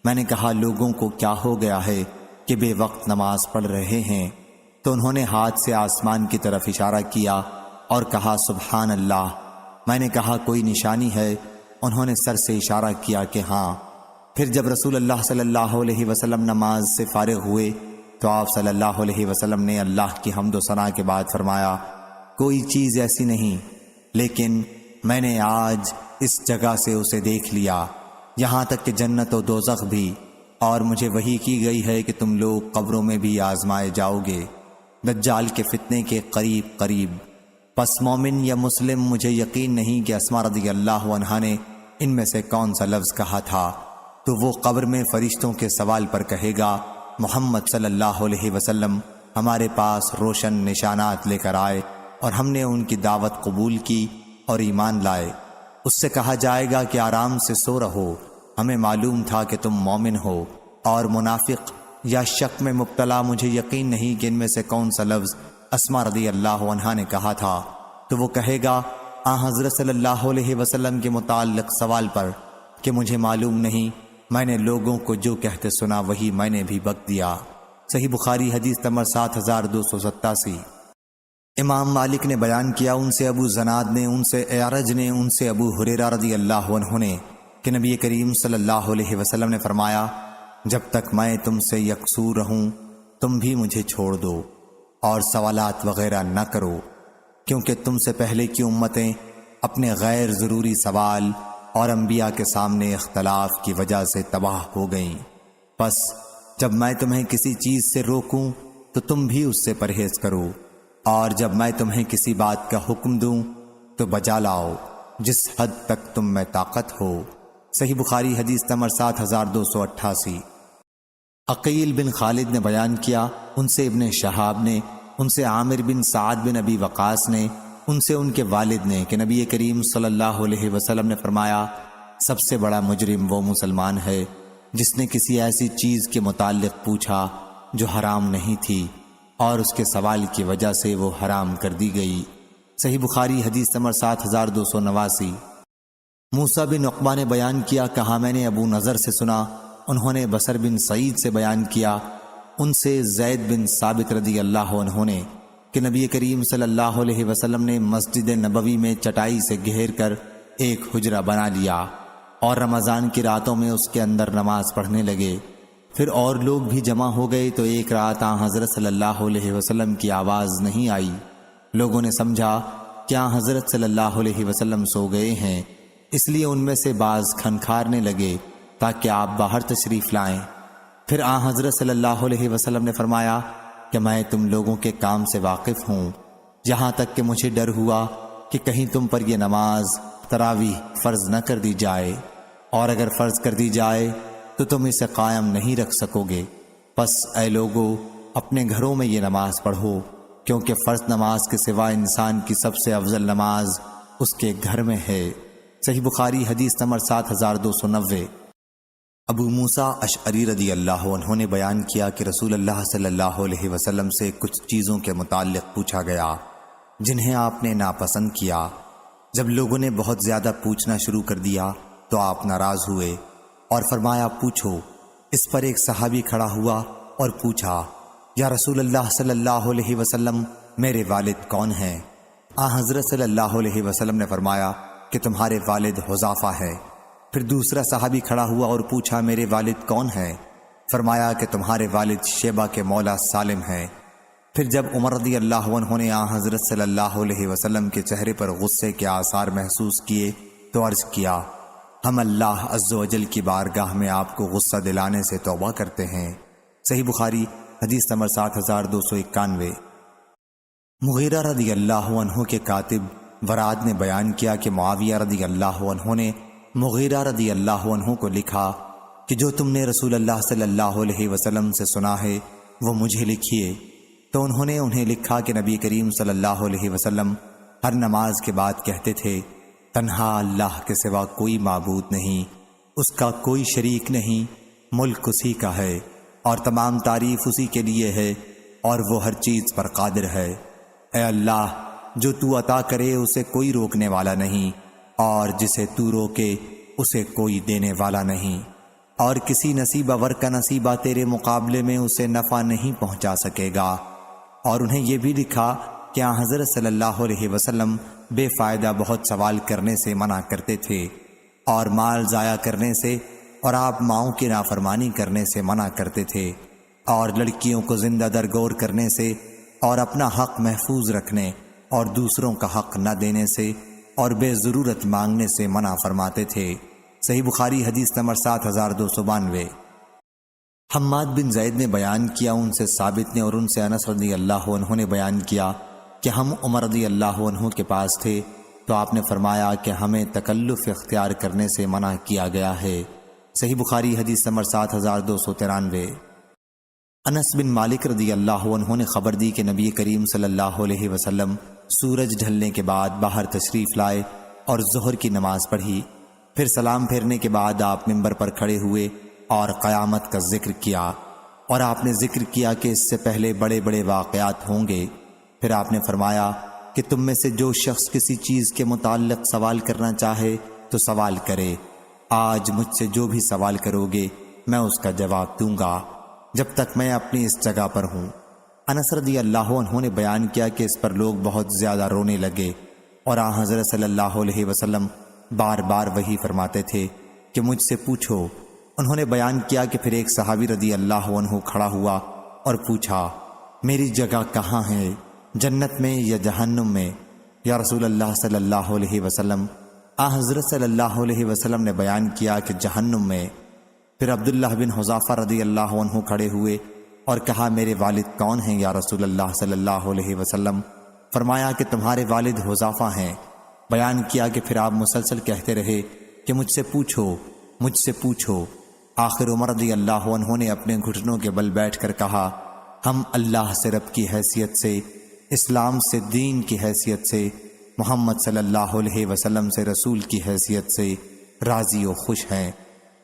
میں نے کہا لوگوں کو کیا ہو گیا ہے کہ بے وقت نماز پڑھ رہے ہیں؟ تو انہوں نے ہاتھ سے آسمان کی طرف اشارہ کیا اور کہا سبحان اللہ۔ میں نے کہا کوئی نشانی ہے؟ انہوں نے سر سے اشارہ کیا کہ ہاں۔ پھر جب رسول اللہ صلی اللہ علیہ وسلم نماز سے فارغ ہوئے تو آپ صلی اللہ علیہ وسلم نے اللہ کی حمد و ثنا کے بعد فرمایا، کوئی چیز ایسی نہیں لیکن میں نے آج اس جگہ سے اسے دیکھ لیا، یہاں تک کہ جنت و دوزخ بھی، اور مجھے وحی کی گئی ہے کہ تم لوگ قبروں میں بھی آزمائے جاؤ گے دجال کے فتنے کے قریب قریب۔ پس مومن یا مسلم مجھے یقین نہیں کہ اسماء رضی اللہ عنہا نے ان میں سے کون سا لفظ کہا تھا، تو وہ قبر میں فرشتوں کے سوال پر کہے گا، محمد صلی اللہ علیہ وسلم ہمارے پاس روشن نشانات لے کر آئے اور ہم نے ان کی دعوت قبول کی اور ایمان لائے۔ اس سے کہا جائے گا کہ آرام سے سو رہو، ہمیں معلوم تھا کہ تم مومن ہو، اور منافق یا شک میں مبتلا مجھے یقین نہیں کہ ان میں سے کون سا لفظ اسماء رضی اللہ عنہا نے کہا تھا، تو وہ کہے گا حضرت صلی اللہ علیہ وسلم کے متعلق سوال پر کہ مجھے معلوم نہیں، میں نے لوگوں کو جو کہتے سنا وہی میں نے بھی بک دیا۔ صحیح بخاری حدیث نمبر 7287۔ امام مالک نے بیان کیا، ان سے ابو زناد نے، ان سے اعرج نے، ان سے ابو ہریرہ رضی اللہ عنہ نے کہ نبی کریم صلی اللہ علیہ وسلم نے فرمایا، جب تک میں تم سے یکسو رہوں تم بھی مجھے چھوڑ دو اور سوالات وغیرہ نہ کرو، کیونکہ تم سے پہلے کی امتیں اپنے غیر ضروری سوال اور انبیاء کے سامنے اختلاف کی وجہ سے تباہ ہو گئیں۔ پس جب میں تمہیں کسی چیز سے روکوں تو تم بھی اس سے پرہیز کرو، اور جب میں تمہیں کسی بات کا حکم دوں تو بجا لاؤ جس حد تک تم میں طاقت ہو۔ صحیح بخاری حدیث نمبر 7288۔ عقیل بن خالد نے بیان کیا، ان سے ابن شہاب نے، ان سے عامر بن سعد بن ابی وقاص نے، ان سے ان کے والد نے کہ نبی کریم صلی اللہ علیہ وسلم نے فرمایا، سب سے بڑا مجرم وہ مسلمان ہے جس نے کسی ایسی چیز کے متعلق پوچھا جو حرام نہیں تھی اور اس کے سوال کی وجہ سے وہ حرام کر دی گئی۔ صحیح بخاری حدیث نمبر 7289۔ موسیٰ بن عقبہ نے بیان کیا، کہا میں نے ابو نضر سے سنا، انہوں نے بصر بن سعید سے بیان کیا، ان سے زید بن ثابت رضی اللہ عنہ نے کہ نبی کریم صلی اللہ علیہ وسلم نے مسجد نبوی میں چٹائی سے گھیر کر ایک حجرہ بنا لیا اور رمضان کی راتوں میں اس کے اندر نماز پڑھنے لگے۔ پھر اور لوگ بھی جمع ہو گئے تو ایک رات حضرت صلی اللہ علیہ وسلم کی آواز نہیں آئی۔ لوگوں نے سمجھا کہ حضرت صلی اللہ علیہ وسلم سو گئے ہیں، اس لیے ان میں سے بعض کھنکھارنے لگے تاکہ آپ باہر تشریف لائیں۔ پھر حضرت صلی اللہ علیہ وسلم نے فرمایا کہ میں تم لوگوں کے کام سے واقف ہوں، یہاں تک کہ مجھے ڈر ہوا کہ کہیں تم پر یہ نماز تراویح فرض نہ کر دی جائے، اور اگر فرض کر دی جائے تو تم اسے قائم نہیں رکھ سکو گے۔ پس اے لوگو، اپنے گھروں میں یہ نماز پڑھو، کیونکہ فرض نماز کے سوا انسان کی سب سے افضل نماز اس کے گھر میں ہے۔ صحیح بخاری حدیث نمبر 7290۔ ابو موسیٰ اشعری رضی اللہ عنہ نے بیان کیا کہ رسول اللہ صلی اللہ علیہ وسلم سے کچھ چیزوں کے متعلق پوچھا گیا جنہیں آپ نے ناپسند کیا۔ جب لوگوں نے بہت زیادہ پوچھنا شروع کر دیا تو آپ ناراض ہوئے اور فرمایا پوچھو۔ اس پر ایک صحابی کھڑا ہوا اور پوچھا، یا رسول اللہ صلی اللہ علیہ وسلم، میرے والد کون ہیں؟ حضرت صلی اللہ علیہ وسلم نے فرمایا کہ تمہارے والد حذافہ ہے۔ پھر دوسرا صحابی کھڑا ہوا اور پوچھا، میرے والد کون ہیں؟ فرمایا کہ تمہارے والد شیبہ کے مولا سالم ہیں۔ پھر جب عمر رضی اللہ عنہ نے حضرت صلی اللہ علیہ وسلم کے چہرے پر غصے کے آثار محسوس کیے تو عرض کیا، ہم اللہ عز و جل کی بارگاہ میں آپ کو غصہ دلانے سے توبہ کرتے ہیں۔ صحیح بخاری حدیث نمبر 7291۔ مغیرہ رضی اللہ عنہ کے کاتب وراد نے بیان کیا کہ معاویہ رضی اللہ عنہ نے مغیرہ رضی اللہ عنہ کو لکھا کہ جو تم نے رسول اللہ صلی اللہ علیہ وسلم سے سنا ہے وہ مجھے لکھیے۔ تو انہوں نے انہیں لکھا کہ نبی کریم صلی اللہ علیہ وسلم ہر نماز کے بعد کہتے تھے، تنہا اللہ کے سوا کوئی معبود نہیں، اس کا کوئی شریک نہیں، ملک اسی کا ہے اور تمام تعریف اسی کے لیے ہے اور وہ ہر چیز پر قادر ہے۔ اے اللہ، جو تو عطا کرے اسے کوئی روکنے والا نہیں، اور جسے تو روکے اسے کوئی دینے والا نہیں، اور کسی نصیبہ ور کا نصیبہ تیرے مقابلے میں اسے نفع نہیں پہنچا سکے گا۔ اور انہیں یہ بھی لکھا کہ حضرت صلی اللہ علیہ وسلم بے فائدہ بہت سوال کرنے سے منع کرتے تھے اور مال ضائع کرنے سے اور آپ ماؤں کی نافرمانی کرنے سے منع کرتے تھے، اور لڑکیوں کو زندہ درگور کرنے سے اور اپنا حق محفوظ رکھنے اور دوسروں کا حق نہ دینے سے اور بے ضرورت مانگنے سے منع فرماتے تھے۔ صحیح بخاری حدیث نمبر 7292۔ حماد بن زید نے بیان کیا، ان سے ثابت نے اور ان سے انس رضی اللہ عنہ نے بیان کیا کہ ہم عمر رضی اللہ عنہ کے پاس تھے تو آپ نے فرمایا کہ ہمیں تکلف اختیار کرنے سے منع کیا گیا ہے۔ صحیح بخاری حدیث نمبر 7293۔ انس بن مالک رضی اللہ عنہ نے خبر دی کہ نبی کریم صلی اللہ علیہ وسلم سورج ڈھلنے کے بعد باہر تشریف لائے اور ظہر کی نماز پڑھی۔ پھر سلام پھیرنے کے بعد آپ منبر پر کھڑے ہوئے اور قیامت کا ذکر کیا، اور آپ نے ذکر کیا کہ اس سے پہلے بڑے بڑے واقعات ہوں گے۔ پھر آپ نے فرمایا کہ تم میں سے جو شخص کسی چیز کے متعلق سوال کرنا چاہے تو سوال کرے، آج مجھ سے جو بھی سوال کرو گے میں اس کا جواب دوں گا جب تک میں اپنی اس جگہ پر ہوں۔ انس رضی اللہ عنہ نے بیان کیا کہ اس پر لوگ بہت زیادہ رونے لگے، اور حضرت صلی اللہ علیہ وسلم بار بار وہی فرماتے تھے کہ مجھ سے پوچھو۔ انہوں نے بیان کیا کہ پھر ایک صحابی رضی اللہ عنہ کھڑا ہوا اور پوچھا، میری جگہ کہاں ہے، جنت میں یا جہنم میں؟ یا رسول اللہ صلی اللہ علیہ وسلم؟ حضرت صلی اللہ علیہ وسلم نے بیان کیا کہ جہنم میں۔ پھر عبداللہ بن حذافہ رضی اللہ عنہ کھڑے ہوئے اور کہا، میرے والد کون ہیں یا رسول اللہ صلی اللہ علیہ وسلم؟ فرمایا کہ تمہارے والد حذافہ ہیں۔ بیان کیا کہ پھر آپ مسلسل کہتے رہے کہ مجھ سے پوچھو، مجھ سے پوچھو۔ آخر عمر رضی اللہ عنہ نے اپنے گھٹنوں کے بل بیٹھ کر کہا، ہم اللہ سے رب کی حیثیت سے، اسلام سے دین کی حیثیت سے، محمد صلی اللہ علیہ وسلم سے رسول کی حیثیت سے راضی و خوش ہیں۔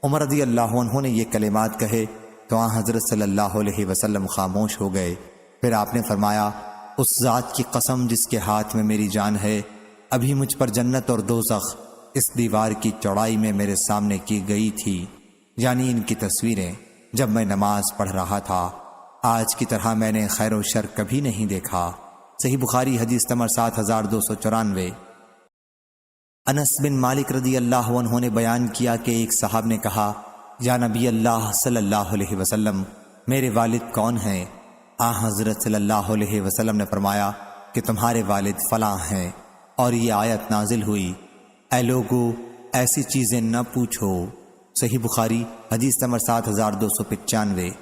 عمر رضی اللہ عنہ نے یہ کلمات کہے تو آن حضرت صلی اللہ علیہ وسلم خاموش ہو گئے۔ پھر آپ نے فرمایا، اس ذات کی قسم جس کے ہاتھ میں میری جان ہے، ابھی مجھ پر جنت اور دوزخ اس دیوار کی چوڑائی میں میرے سامنے کی گئی تھی، یعنی ان کی تصویریں، جب میں نماز پڑھ رہا تھا۔ آج کی طرح میں نے خیر و شر کبھی نہیں دیکھا۔ صحیح بخاری حدیث نمبر 7294۔ انس بن مالک رضی اللہ عنہ نے بیان کیا کہ ایک صاحب نے کہا، یا نبی اللہ صلی اللہ علیہ وسلم، میرے والد کون ہیں؟ حضرت صلی اللہ علیہ وسلم نے فرمایا کہ تمہارے والد فلاں ہیں، اور یہ آیت نازل ہوئی، اے لوگو ایسی چیزیں نہ پوچھو۔ صحیح بخاری حدیث نمبر 7295۔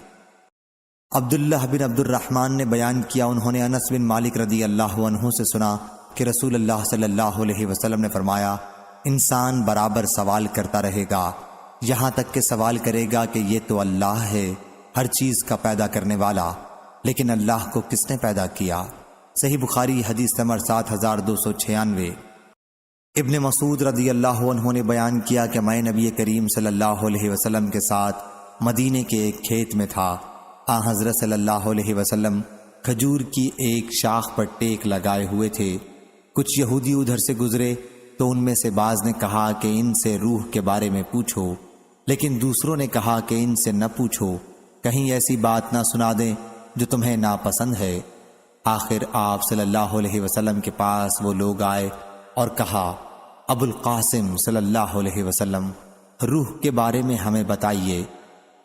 عبداللہ بن عبد الرحمن نے بیان کیا، انہوں نے انس بن مالک رضی اللہ عنہ سے سنا کہ رسول اللہ صلی اللہ علیہ وسلم نے فرمایا، انسان برابر سوال کرتا رہے گا یہاں تک کہ سوال کرے گا کہ یہ تو اللہ ہے، ہر چیز کا پیدا کرنے والا، لیکن اللہ کو کس نے پیدا کیا؟ صحیح بخاری حدیث نمبر 7296۔ ابن مسعود رضی اللہ عنہ نے بیان کیا کہ میں نبی کریم صلی اللہ علیہ وسلم کے ساتھ مدینے کے ایک کھیت میں تھا۔ حضرت صلی اللہ علیہ وسلم کھجور کی ایک شاخ پر ٹیک لگائے ہوئے تھے۔ کچھ یہودی ادھر سے گزرے تو ان میں سے بعض نے کہا کہ ان سے روح کے بارے میں پوچھو، لیکن دوسروں نے کہا کہ ان سے نہ پوچھو، کہیں ایسی بات نہ سنا دیں جو تمہیں ناپسند ہے۔ آخر آپ صلی اللہ علیہ وسلم کے پاس وہ لوگ آئے اور کہا، ابو القاسم صلی اللہ علیہ وسلم، روح کے بارے میں ہمیں بتائیے۔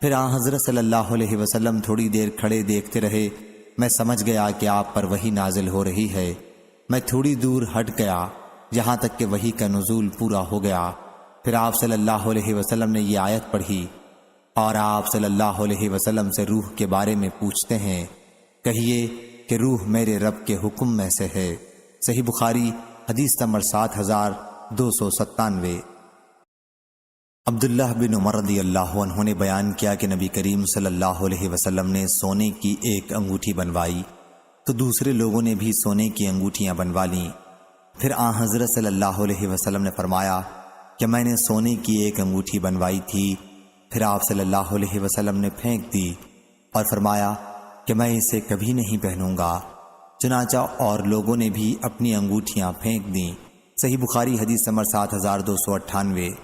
پھر حضرت صلی اللہ علیہ وسلم تھوڑی دیر کھڑے دیکھتے رہے۔ میں سمجھ گیا کہ آپ پر وحی نازل ہو رہی ہے۔ میں تھوڑی دور ہٹ گیا یہاں تک کہ وحی کا نزول پورا ہو گیا۔ پھر آپ صلی اللہ علیہ وسلم نے یہ آیت پڑھی، اور آپ صلی اللہ علیہ وسلم سے روح کے بارے میں پوچھتے ہیں، کہیے کہ روح میرے رب کے حکم میں سے ہے۔ صحیح بخاری حدیث نمبر 7297۔ عبداللہ بن عمر رضی اللہ عنہ نے بیان کیا کہ نبی کریم صلی اللہ علیہ وسلم نے سونے کی ایک انگوٹھی بنوائی تو دوسرے لوگوں نے بھی سونے کی انگوٹھیاں بنوا لیں۔ پھر حضرت صلی اللہ علیہ وسلم نے فرمایا کہ میں نے سونے کی ایک انگوٹھی بنوائی تھی، پھر آپ صلی اللہ علیہ وسلم نے پھینک دی اور فرمایا کہ میں اسے کبھی نہیں پہنوں گا۔ چنانچہ اور لوگوں نے بھی اپنی انگوٹھیاں پھینک دیں۔ صحیح بخاری حدیث نمبر 7298۔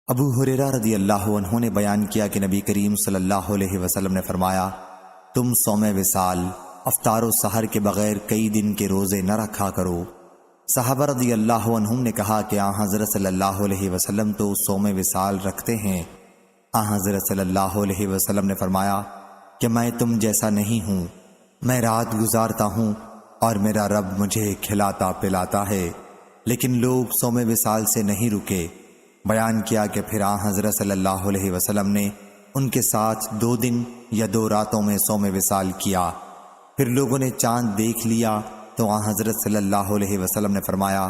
ابو ہریرہ رضی اللہ عنہ نے بیان کیا کہ نبی کریم صلی اللہ علیہ وسلم نے فرمایا، تم صوم وصال، افطار و سحر کے بغیر کئی دن کے روزے نہ رکھا کرو۔ صحابہ رضی اللہ عنہم نے کہا کہ حضرت صلی اللہ علیہ وسلم تو صوم وصال رکھتے ہیں۔ حضرت صلی اللہ علیہ وسلم نے فرمایا کہ میں تم جیسا نہیں ہوں، میں رات گزارتا ہوں اور میرا رب مجھے کھلاتا پلاتا ہے، لیکن لوگ صوم وصال سے نہیں رکے۔ بیان کیا کہ پھر حضرت صلی اللہ علیہ وسلم نے ان کے ساتھ 2 دن یا 2 راتوں میں صوم وصال کیا۔ پھر لوگوں نے چاند دیکھ لیا تو حضرت صلی اللہ علیہ وسلم نے فرمایا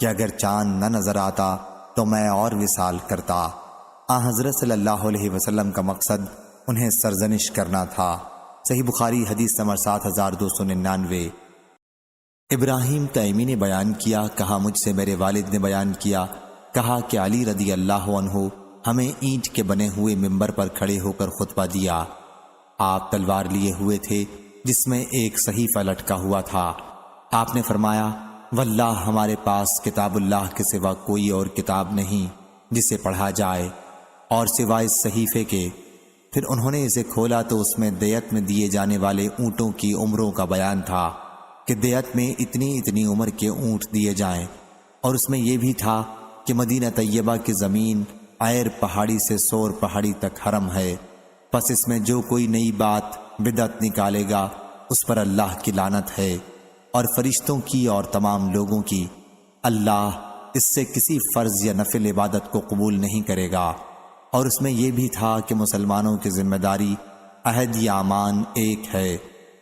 کہ اگر چاند نہ نظر آتا تو میں اور وصال کرتا۔ حضرت صلی اللہ علیہ وسلم کا مقصد انہیں سرزنش کرنا تھا۔ صحیح بخاری حدیث نمبر 7299۔ ابراہیم تیمی نے بیان کیا، کہا مجھ سے میرے والد نے بیان کیا، کہا کہ علی رضی اللہ عنہ ہمیں اینٹ کے بنے ہوئے ممبر پر کھڑے ہو کر خطبہ دیا۔ آپ تلوار لیے ہوئے تھے جس میں ایک صحیفہ لٹکا ہوا تھا۔ آپ نے فرمایا، واللہ ہمارے پاس کتاب اللہ کے سوا کوئی اور کتاب نہیں جسے پڑھا جائے اور سوائے اس صحیفے کے۔ پھر انہوں نے اسے کھولا تو اس میں دیت میں دیے جانے والے اونٹوں کی عمروں کا بیان تھا کہ دیت میں اتنی اتنی عمر کے اونٹ دیے جائیں، اور اس میں یہ بھی تھا کہ مدینہ طیبہ کی زمین عیر پہاڑی سے سور پہاڑی تک حرم ہے، پس اس میں جو کوئی نئی بات بدعت نکالے گا اس پر اللہ کی لعنت ہے، اور فرشتوں کی اور تمام لوگوں کی۔ اللہ اس سے کسی فرض یا نفل عبادت کو قبول نہیں کرے گا۔ اور اس میں یہ بھی تھا کہ مسلمانوں کی ذمہ داری عہد یا امان ایک ہے،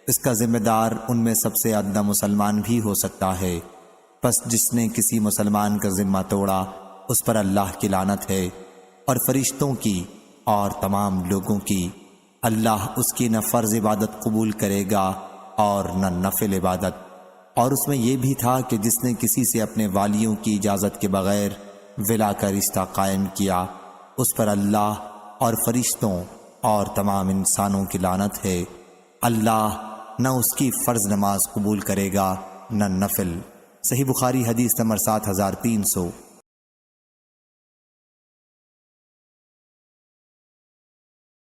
اس کا ذمہ دار ان میں سب سے ادنا مسلمان بھی ہو سکتا ہے، پس جس نے کسی مسلمان کا ذمہ توڑا اس پر اللہ کی لعنت ہے، اور فرشتوں کی اور تمام لوگوں کی۔ اللہ اس کی نہ فرض عبادت قبول کرے گا اور نہ نفل عبادت۔ اور اس میں یہ بھی تھا کہ جس نے کسی سے اپنے والیوں کی اجازت کے بغیر ولا کا رشتہ قائم کیا اس پر اللہ اور فرشتوں اور تمام انسانوں کی لعنت ہے۔ اللہ نہ اس کی فرض نماز قبول کرے گا نہ نفل۔ صحیح بخاری حدیث نمبر 7300۔